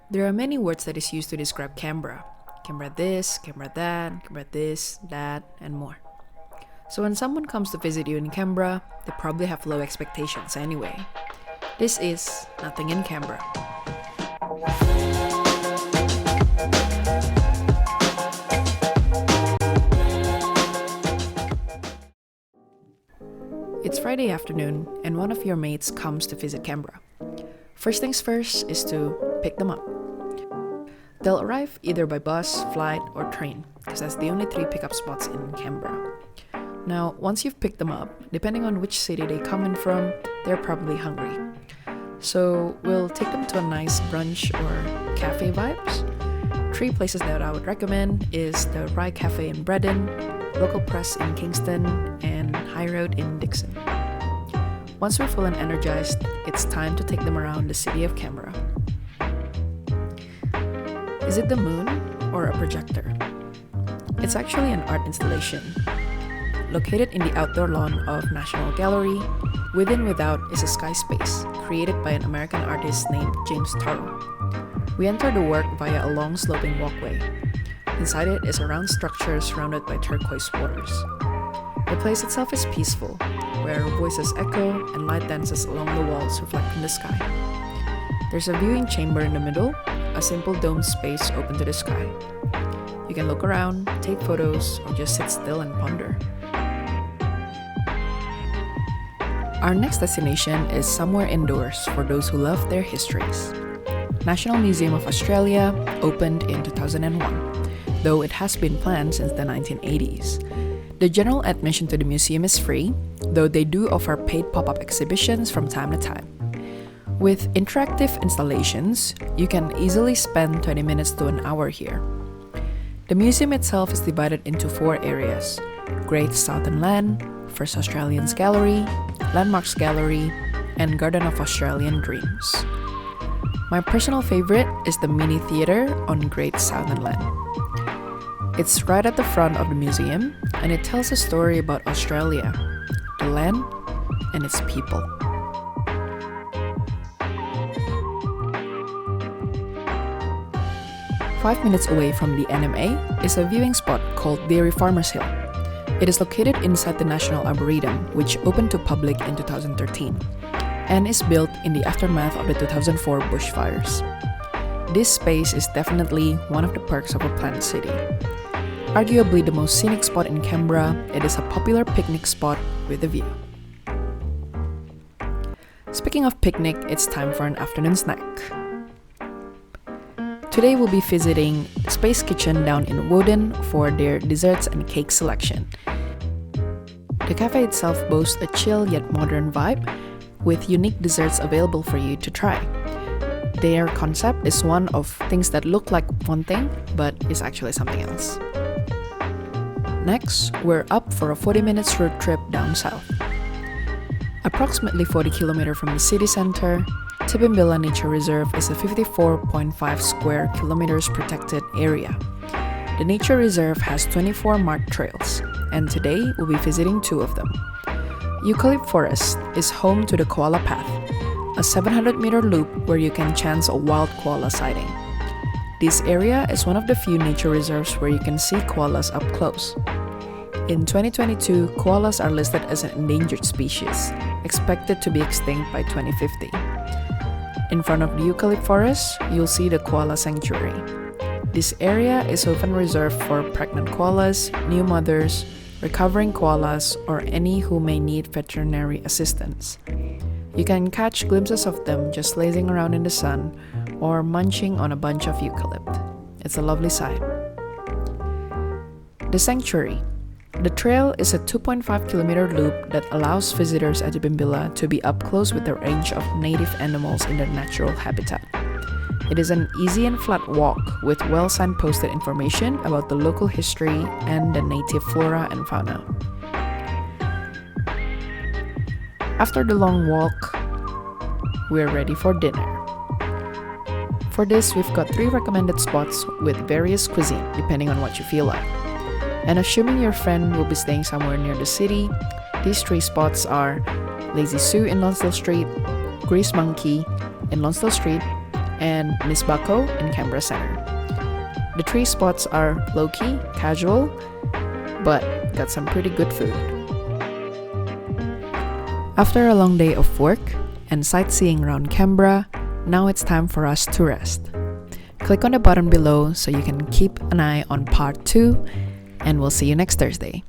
There are many words that is used to describe Canberra. Canberra this, Canberra that, Canberra this, that, and more. So when someone comes to visit you in Canberra, they probably have low expectations anyway. This is Nothing in Canberra. It's Friday afternoon, and one of your mates comes to visit Canberra. First things first is to pick them up. They'll arrive either by bus, flight, or train, because that's the only 3 pickup spots in Canberra. Now, once you've picked them up, depending on which city they come in from, they're probably hungry. So we'll take them to a nice brunch or cafe vibes. 3 places that I would recommend is the Rye Cafe in Braddon, Local Press in Kingston, and High Road in Dixon. Once we're full and energized, it's time to take them around the city of Canberra. Is it the moon or a projector? It's actually an art installation. Located in the outdoor lawn of National Gallery, within without is a sky space created by an American artist named James Turrell. We enter the work via a long sloping walkway. Inside it is a round structure surrounded by turquoise waters. The place itself is peaceful, where voices echo and light dances along the walls reflecting the sky. There's a viewing chamber in the middle, a simple domed space open to the sky. You can look around, take photos, or just sit still and ponder. Our next destination is somewhere indoors for those who love their histories. National Museum of Australia opened in 2001, though it has been planned since the 1980s. The general admission to the museum is free, though they do offer paid pop-up exhibitions from time to time. With interactive installations, you can easily spend 20 minutes to an hour here. The museum itself is divided into 4 areas: Great Southern Land, First Australians Gallery, Landmarks Gallery, and Garden of Australian Dreams. My personal favorite is the mini theater on Great Southern Land. It's right at the front of the museum, and it tells a story about Australia, the land, and its people. Five minutes away from the NMA is a viewing spot called Dreary Farmers Hill. It is located inside the National Arboretum, which opened to public in 2013, and is built in the aftermath of the 2004 bushfires. This space is definitely one of the perks of a planned city. Arguably the most scenic spot in Canberra, it is a popular picnic spot with a view. Speaking of picnic, it's time for an afternoon snack. Today we'll be visiting Space Kitchen down in Woden for their desserts and cake selection. The cafe itself boasts a chill yet modern vibe, with unique desserts available for you to try. Their concept is one of things that look like one thing, but is actually something else. Next, we're up for a 40-minute road trip down south. Approximately 40 km from the city center, Tidbinbilla Nature Reserve is a 54.5 square kilometers protected area. The nature reserve has 24 marked trails, and today we'll be visiting 2 of them. Eucalypt Forest is home to the Koala Path, a 700-meter loop where you can chance a wild koala sighting. This area is one of the few nature reserves where you can see koalas up close. In 2022, koalas are listed as an endangered species, expected to be extinct by 2050. In front of the Eucalypt Forest, you'll see the Koala Sanctuary. This area is often reserved for pregnant koalas, new mothers, recovering koalas, or any who may need veterinary assistance. You can catch glimpses of them just lazing around in the sun or munching on a bunch of eucalypt. It's a lovely sight. The Sanctuary. The trail is a 2.5-kilometer loop that allows visitors at Tidbinbilla to be up close with a range of native animals in their natural habitat. It is an easy and flat walk with well signposted information about the local history and the native flora and fauna. After the long walk, we're ready for dinner. For this, we've got 3 recommended spots with various cuisine depending on what you feel like. And assuming your friend will be staying somewhere near the city, these 3 spots are Lazy Sue in Lonsdale Street, Grease Monkey in Lonsdale Street, and Miss Bako in Canberra Center. The 3 spots are low-key, casual, but got some pretty good food. After a long day of work and sightseeing around Canberra, now it's time for us to rest. Click on the button below so you can keep an eye on part 2, and we'll see you next Thursday.